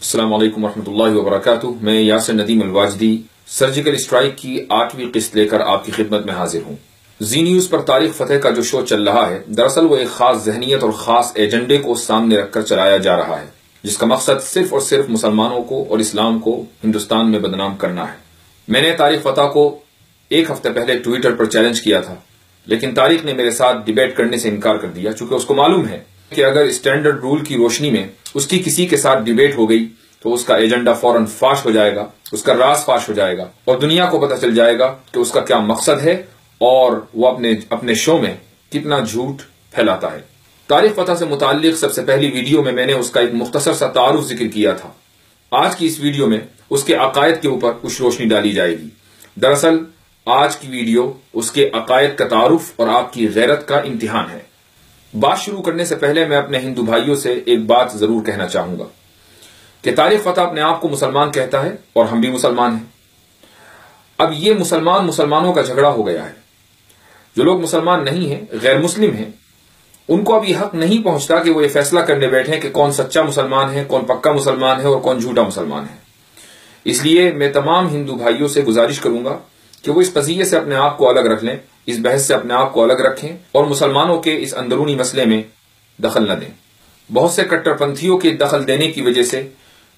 السلام علیکم ورحمۃ اللہ وبرکاتہ۔ میں یاسر ندیم الواجدی سرجیکل اسٹرائک کی 8ویں قسط لے کر آپ کی خدمت میں حاضر ہوں۔ زی نیوز پر تاریخ فتح کا جو شو چل رہا ہے، دراصل وہ ایک خاص ذہنیت اور خاص ایجنڈے کو سامنے رکھ کر چلایا جا رہا ہے، جس کا مقصد صرف اور صرف مسلمانوں کو اور اسلام کو ہندوستان میں بدنام کرنا ہے۔ میں نے تاریخ فتح کو ایک ہفتے پہلے ٹویٹر پر چیلنج کیا تھا، لیکن تاریخ نے میرے ساتھ ڈیبیٹ کرنے سے انکار کر دیا، چونکہ اس کو معلوم ہے کہ اگر اسٹینڈرڈ رول کی روشنی میں اس کی کسی کے ساتھ ڈیبیٹ ہو گئی تو اس کا ایجنڈا فوراً فاش ہو جائے گا، اس کا راز فاش ہو جائے گا اور دنیا کو پتہ چل جائے گا کہ اس کا کیا مقصد ہے اور وہ اپنے شو میں کتنا جھوٹ پھیلاتا ہے۔ تاریخ فتح سے متعلق سب سے پہلی ویڈیو میں نے اس کا ایک مختصر سا تعارف ذکر کیا تھا۔ آج کی اس ویڈیو میں اس کے عقائد کے اوپر کچھ روشنی ڈالی جائے گی۔ دراصل آج کی ویڈیو اس کے عقائد کا تعارف اور آپ کی غیرت کا امتحان ہے۔ بات شروع کرنے سے پہلے میں اپنے ہندو بھائیوں سے ایک بات ضرور کہنا چاہوں گا کہ تاریخ فتح اپنے آپ کو مسلمان کہتا ہے اور ہم بھی مسلمان ہیں۔ اب یہ مسلمانوں کا جھگڑا ہو گیا ہے۔ جو لوگ مسلمان نہیں ہیں، غیر مسلم ہیں، ان کو اب یہ حق نہیں پہنچتا کہ وہ یہ فیصلہ کرنے بیٹھیں کہ کون سچا مسلمان ہے، کون پکا مسلمان ہے اور کون جھوٹا مسلمان ہے۔ اس لیے میں تمام ہندو بھائیوں سے گزارش کروں گا کہ وہ اس قضیے سے اپنے آپ کو الگ رکھ لیں، اس بحث سے اپنے آپ کو الگ رکھیں اور مسلمانوں کے اس اندرونی مسئلے میں دخل نہ دیں۔ بہت سے کٹر پنتھیوں کے دخل دینے کی وجہ سے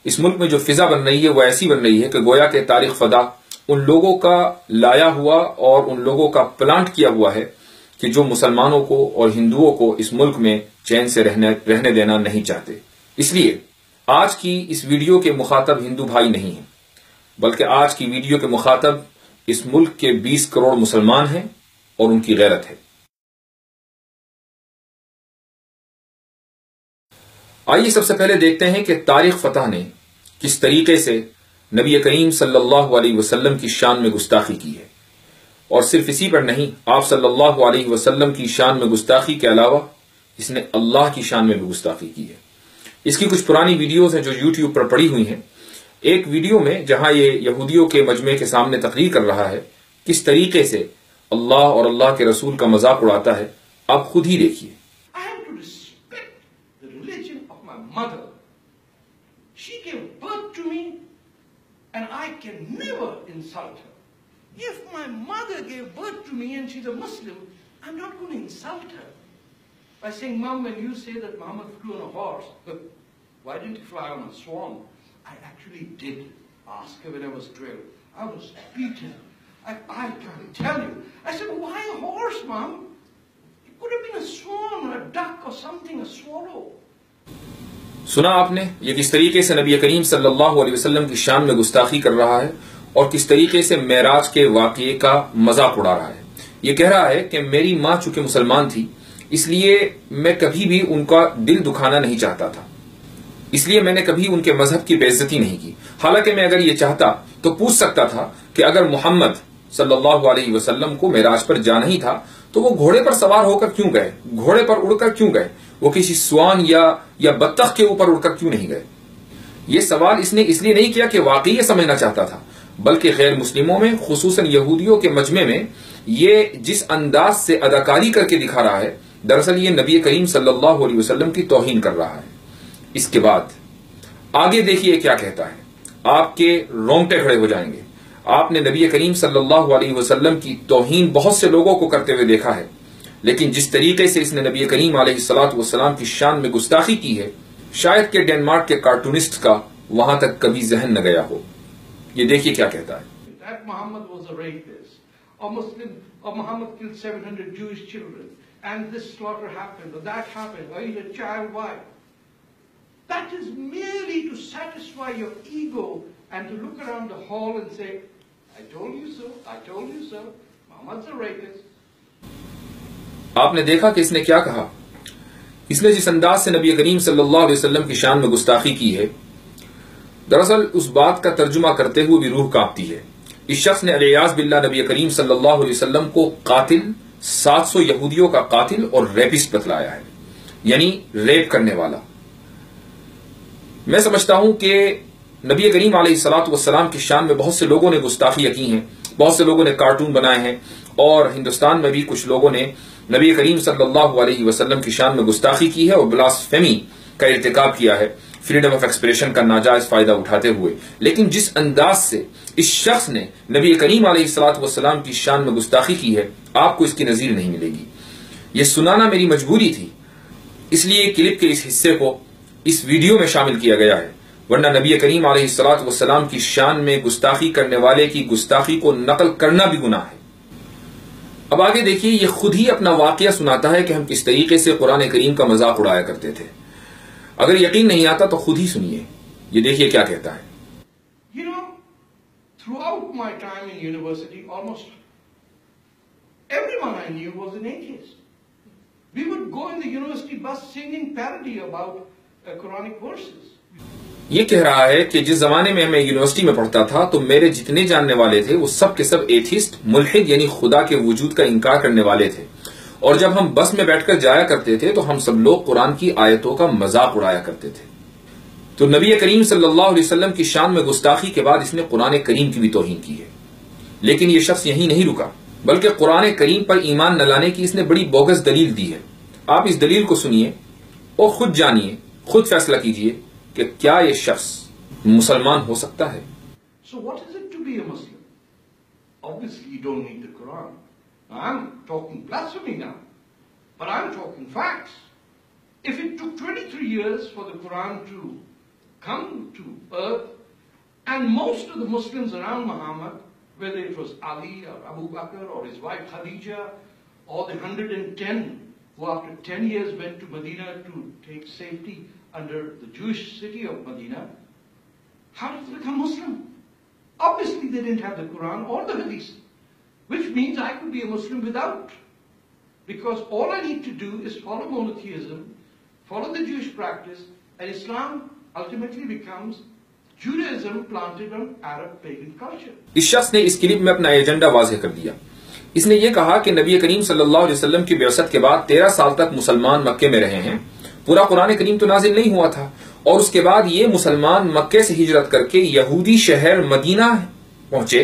اس ملک میں جو فضا بن رہی ہے وہ ایسی بن رہی ہے کہ گویا کہ تاریخ فتح ان لوگوں کا لایا ہوا اور ان لوگوں کا پلانٹ کیا ہوا ہے کہ جو مسلمانوں کو اور ہندوؤں کو اس ملک میں چین سے رہنے دینا نہیں چاہتے۔ اس لیے آج کی اس ویڈیو کے مخاطب ہندو بھائی نہیں ہیں، بلکہ آج کی ویڈیو کے مخاطب اس ملک کے 20 کروڑ مسلمان ہیں اور ان کی غیرت ہے۔ آئیے سب سے پہلے دیکھتے ہیں کہ تاریخ فتح نے کس طریقے سے نبی کریم صلی اللہ علیہ وسلم کی شان میں گستاخی کی ہے، اور صرف اسی پر نہیں، آپ صلی اللہ علیہ وسلم کی شان میں گستاخی کے علاوہ اس نے اللہ کی شان میں بھی گستاخی کی ہے۔ اس کی کچھ پرانی ویڈیوز ہیں جو یوٹیوب پر پڑی ہوئی ہیں۔ ایک ویڈیو میں جہاں یہ یہودیوں کے مجمع کے سامنے تقریر کر رہا ہے، کس طریقے سے اللہ اور اللہ کے رسول کا مذاق اڑاتا ہے، آپ خود ہی دیکھیے۔ Mother. She gave birth to me and I can never insult her. If my mother gave birth to me and she's a Muslim, I'm not going to insult her by saying, Mom, when you say that Muhammad flew on a horse, why didn't he fly on a swan? I actually did ask her when I was 12. I was beaten. I can't tell you. I said, why a horse, Mom? It could have been a swan or a duck or something, a swallow. سنا آپ نے یہ کس طریقے سے نبی کریم صلی اللہ علیہ وسلم کی شان میں گستاخی کر رہا ہے اور کس طریقے سے معراج کے واقعے کا مذاق اڑا رہا ہے۔ یہ کہہ رہا ہے کہ میری ماں چونکہ مسلمان تھی، اس لیے میں کبھی بھی ان کا دل دکھانا نہیں چاہتا تھا، اس لیے میں نے کبھی ان کے مذہب کی بے عزتی نہیں کی۔ حالانکہ میں اگر یہ چاہتا تو پوچھ سکتا تھا کہ اگر محمد صلی اللہ علیہ وسلم کو معراج پر جانا ہی تھا تو وہ گھوڑے پر سوار ہو کر کیوں گئے، گھوڑے پر اڑ کر کیوں گئے، وہ کسی سوان یا بطخ کے اوپر اڑ کر کیوں نہیں گئے؟ یہ سوال اس نے اس لیے نہیں کیا کہ واقعی یہ سمجھنا چاہتا تھا، بلکہ غیر مسلموں میں خصوصاً یہودیوں کے مجمع میں یہ جس انداز سے اداکاری کر کے دکھا رہا ہے، دراصل یہ نبی کریم صلی اللہ علیہ وسلم کی توہین کر رہا ہے۔ اس کے بعد آگے دیکھیے کیا کہتا ہے، آپ کے رونگٹے کھڑے ہو جائیں گے۔ آپ نے نبی کریم صلی اللہ علیہ وسلم کی توہین بہت سے لوگوں کو کرتے ہوئے دیکھا ہے، لیکن جس طریقے سے اس نے نبی کریم علیہ الصلوۃ والسلام کی شان میں گستاخی کی ہے، شاید کہ ڈینمارک کے کارٹونسٹ کا وہاں تک کبھی ذہن نہ گیا ہو۔ یہ دیکھیے کیا کہتا ہے۔ That Muhammad was a rapist, or Muslim, or Muhammad killed 700 Jewish children, and this slaughter happened, or that happened, or he's a child wife. That is merely to satisfy your ego and to look around the hall and say, I told you so, I told you so, Muhammad's a rapist. آپ نے دیکھا کہ اس نے کیا کہا۔ اس نے جس انداز سے نبی کریم صلی اللہ علیہ وسلم کی شان میں گستاخی کی ہے، دراصل اس بات کا ترجمہ کرتے ہوئے بھی روح کانپتی ہے۔ اس شخص نے علیاذ باللہ نبی کریم صلی اللہ علیہ وسلم کو قاتل، 700 یہودیوں کا قاتل اور ریپسٹ بتلایا ہے، یعنی ریپ کرنے والا۔ میں سمجھتا ہوں کہ نبی کریم علیہ الصلوۃ والسلام کی شان میں بہت سے لوگوں نے گستاخیاں کی ہیں، بہت سے لوگوں نے کارٹون بنائے ہیں، اور ہندوستان میں بھی کچھ لوگوں نے نبی کریم صلی اللہ علیہ وسلم کی شان میں گستاخی کی ہے اور بلاسفیمی کا ارتکاب کیا ہے۔ فریڈم آف ایکسپریشن کا ناجائز فائدہ اٹھاتے ہوئے، لیکن جس انداز سے اس شخص نے نبی کریم علیہ الصلوۃ والسلام کی شان میں گستاخی کی ہے، آپ کو اس کی نظیر نہیں ملے گی۔ یہ سنانا میری مجبوری تھی، اس لیے کلپ کے اس حصے کو اس ویڈیو میں شامل کیا گیا ہے، ورنہ نبی کریم علیہ الصلوۃ والسلام کی شان میں گستاخی کرنے والے کی گستاخی کو نقل کرنا بھی گناہ ہے۔ اب آگے دیکھیے، یہ خود ہی اپنا واقعہ سناتا ہے کہ ہم کس طریقے سے قرآن کریم کا مذاق اڑایا کرتے تھے۔ اگر یقین نہیں آتا تو خود ہی سنیے، یہ دیکھیے کیا کہتا ہے۔ You know, throughout my time in university, almost everyone I knew was an atheist. We would go in the university bus singing parody about Quranic verses. یہ کہہ رہا ہے کہ جس زمانے میں میں یونیورسٹی میں پڑھتا تھا تو میرے جتنے جاننے والے تھے وہ سب کے سب ایتھیسٹ، ملحد یعنی خدا کے وجود کا انکار کرنے والے تھے، اور جب ہم بس میں بیٹھ کر جایا کرتے تھے تو ہم سب لوگ قرآن کی آیتوں کا مذاق اڑایا کرتے تھے۔ تو نبی کریم صلی اللہ علیہ وسلم کی شان میں گستاخی کے بعد اس نے قرآن کریم کی بھی توہین کی ہے۔ لیکن یہ شخص یہیں نہیں رکا، بلکہ قرآن کریم پر ایمان نہ لانے کی اس نے بڑی بوگس دلیل دی ہے۔ آپ اس دلیل کو سنیے اور خود جانیے، خود فیصلہ کیجیے کہ کیا یہ شخص مسلمان ہو سکتا ہے۔ So what is it to be a Muslim? Obviously you don't need the Quran. I'm talking blasphemy now, but I'm talking facts. If it took 23 years for the Quran to come to earth, and most of the Muslims around Muhammad, whether it was Ali or Abu Bakr or his wife Khadija, or the 110 who after 10 years went to Medina to take safety under the Jewish city of Medina, how did they become Muslim? Obviously they didn't have the Quran or the Hadith, which means I could be a Muslim without. Because all I need to do is follow monotheism, follow the Jewish practice, and Islam ultimately becomes Judaism planted on Arab pagan culture. اس شخص نے اس clip میں اپنا agenda واضح کر دیا۔ اس نے یہ کہا کہ نبی کریم صلی اللہ علیہ وسلم کی بعثت کے بعد 13 سال تک مسلمان مکے میں رہے ہیں، پورا قرآن کریم تو نازل نہیں ہوا تھا، اور اس کے بعد یہ مسلمان مکے سے ہجرت کر کے یہودی شہر مدینہ پہنچے،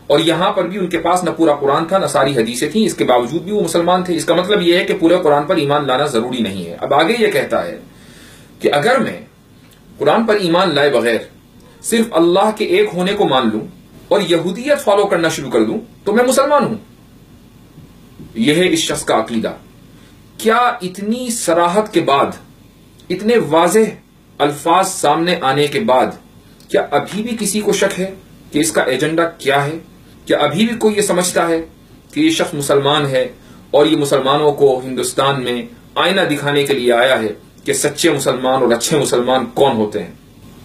اور یہاں پر بھی ان کے پاس نہ پورا قرآن تھا نہ ساری حدیثیں تھیں، اس کے باوجود بھی وہ مسلمان تھے۔ اس کا مطلب یہ ہے کہ پورے قرآن پر ایمان لانا ضروری نہیں ہے۔ اب آگے یہ کہتا ہے کہ اگر میں قرآن پر ایمان لائے بغیر صرف اللہ کے ایک ہونے کو مان لوں اور یہودیت فالو کرنا شروع کر دوں تو میں مسلمان ہوں۔ یہ ہے اس شخص کا عقیدہ۔ کیا اتنی صراحت کے بعد، اتنے واضح الفاظ سامنے آنے کے بعد، کیا ابھی بھی کسی کو شک ہے کہ اس کا ایجنڈا کیا ہے؟ کیا ابھی بھی کوئی یہ سمجھتا ہے کہ یہ شخص مسلمان ہے اور یہ مسلمانوں کو ہندوستان میں آئینہ دکھانے کے لیے آیا ہے کہ سچے مسلمان اور اچھے مسلمان کون ہوتے ہیں؟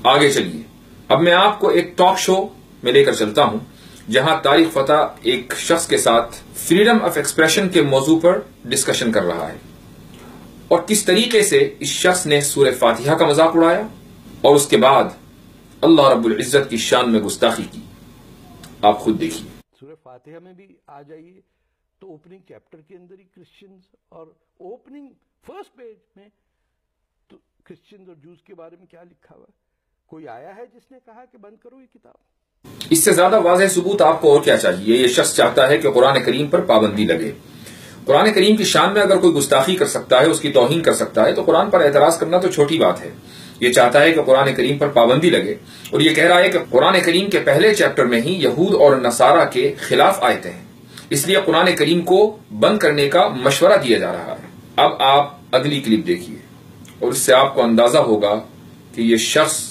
آگے چلیے، اب میں آپ کو ایک ٹاک شو میں لے کر چلتا ہوں جہاں طارق فتح ایک شخص کے ساتھ فریڈم آف ایکسپریشن کے موضوع پر ڈسکشن کر رہا ہے، اور کس طریقے سے اس شخص نے سورہ فاتحہ کا مذاق اڑایا اور اس کے بعد اللہ رب العزت کی شان میں گستاخی کی۔ آپ خود دیکھیے۔ سورہ فاتحہ میں بھی آ جائیے تو اوپننگ چیپٹر کے اندر ہی کرسچنز، اور اوپننگ فرسٹ پیج میں تو کرسچنز اور جوز کے بارے میں کیا لکھا ہوا ہے؟ کوئی آیا ہے جس نے کہا کہ بند کرو یہ کتاب؟ اس سے زیادہ واضح ثبوت آپ کو اور کیا چاہیے؟ یہ شخص چاہتا ہے کہ قرآن کریم پر پابندی لگے۔ قرآن کریم کی شان میں اگر کوئی گستاخی کر سکتا ہے، اس کی توہین کر سکتا ہے، تو قرآن پر اعتراض کرنا تو چھوٹی بات ہے۔ یہ چاہتا ہے کہ قرآن کریم پر پابندی لگے، اور یہ کہہ رہا ہے کہ قرآن کریم کے پہلے چیپٹر میں ہی یہود اور نصارہ کے خلاف آیتیں ہیں، اس لیے قرآن کریم کو بند کرنے کا مشورہ دیا جا رہا ہے۔ اب آپ اگلی کلپ دیکھیے اور اس سے آپ کو اندازہ ہوگا کہ یہ شخص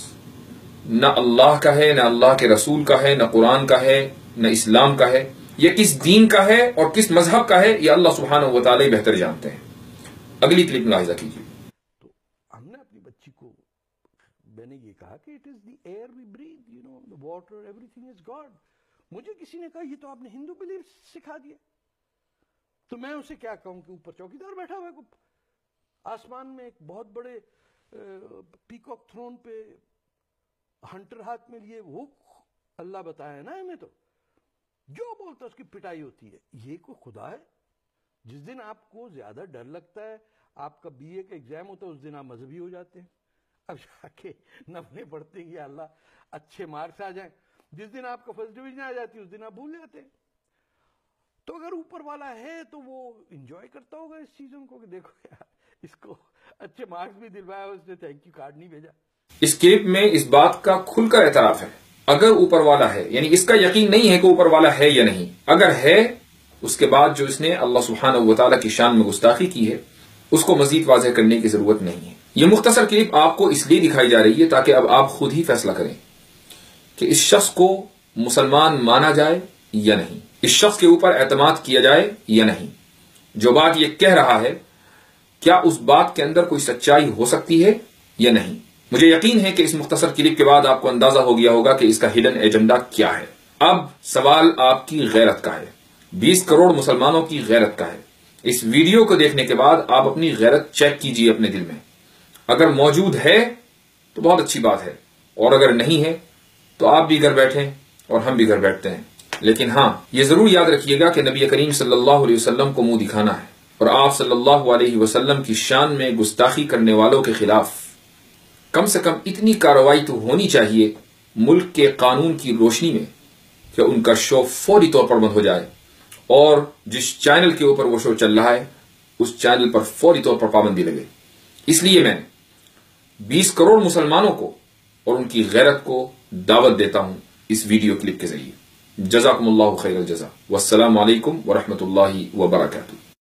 نہ اللہ کا ہے، نہ اللہ کے رسول کا ہے، نہ قرآن کا ہے، نہ اسلام کا ہے، یہ کس دین کا ہے اور کس مذہب کا ہے یہ اللہ سبحانہ و تعالی بہتر جانتے ہیں۔ اگلی کلپ ملاحظہ کیجیے۔ تو ہم نے اپنی بچی کو، میں نے یہ کہا کہ it is the air we breathe, you know, the water, everything is God. مجھے کسی نے کہا یہ تو آپ نے ہندو بلیف سکھا دیا، تو میں اسے کیا کہوں کہ اوپر چوکیدار بیٹھا ہوا ہے آسمان میں ایک بہت بڑے پیکاک تھرون پہ، ہنٹر ہاتھ میں لیے، وہ اللہ بتایا ہے نا ہمیں، تو جو بولتا اس کی پٹائی ہوتی ہے۔ یہ کوئی خدا ہے؟ جس دن آپ کو زیادہ ڈر لگتا ہے، آپ کا بی اے کا ایگزام ہوتا ہے، اس دن آپ مذہبی ہو جاتے ہیں، اب جا کے نفلیں پڑھتے ہیں کہ اللہ اچھے مارکس آ جائیں۔ جس دن آپ کا فرسٹ ڈویژن آ جاتی ہے اس دن آپ بھول جاتے ہیں۔ تو اگر اوپر والا ہے تو وہ انجوائے کرتا ہوگا اس چیزوں کو کہ دیکھو یار اس کو اچھے مارکس بھی دلوایا، اس نے تھینک یو کارڈ نہیں بھیجا۔ اس کلپ میں اس بات کا کھل کر اعتراف ہے، اگر اوپر والا ہے، یعنی اس کا یقین نہیں ہے کہ اوپر والا ہے یا نہیں، اگر ہے اس کے بعد جو اس نے اللہ سبحانہ و تعالیٰ کی شان میں گستاخی کی ہے اس کو مزید واضح کرنے کی ضرورت نہیں ہے۔ یہ مختصر کلپ آپ کو اس لیے دکھائی جا رہی ہے تاکہ اب آپ خود ہی فیصلہ کریں کہ اس شخص کو مسلمان مانا جائے یا نہیں، اس شخص کے اوپر اعتماد کیا جائے یا نہیں۔ جو بات یہ کہہ رہا ہے کیا اس بات کے اندر کوئی سچائی ہو سکتی ہے یا نہیں؟ مجھے یقین ہے کہ اس مختصر کلپ کے بعد آپ کو اندازہ ہو گیا ہوگا کہ اس کا ہڈن ایجنڈا کیا ہے۔ اب سوال آپ کی غیرت کا ہے، 20 کروڑ مسلمانوں کی غیرت کا ہے۔ اس ویڈیو کو دیکھنے کے بعد آپ اپنی غیرت چیک کیجئے اپنے دل میں، اگر موجود ہے تو بہت اچھی بات ہے، اور اگر نہیں ہے تو آپ بھی گھر بیٹھیں اور ہم بھی گھر بیٹھتے ہیں۔ لیکن ہاں، یہ ضرور یاد رکھیے گا کہ نبی کریم صلی اللہ علیہ وسلم کو منہ دکھانا ہے، اور آپ صلی اللہ علیہ وسلم کی شان میں گستاخی کرنے والوں کے خلاف کم سے کم اتنی کارروائی تو ہونی چاہیے ملک کے قانون کی روشنی میں کہ ان کا شو فوری طور پر بند ہو جائے، اور جس چینل کے اوپر وہ شو چل رہا ہے اس چینل پر فوری طور پر پابندی لگے۔ اس لیے میں 20 کروڑ مسلمانوں کو اور ان کی غیرت کو دعوت دیتا ہوں اس ویڈیو کلپ کے ذریعے۔ جزاکم اللہ خیر الجزا، والسلام علیکم ورحمۃ اللہ وبرکاتہ۔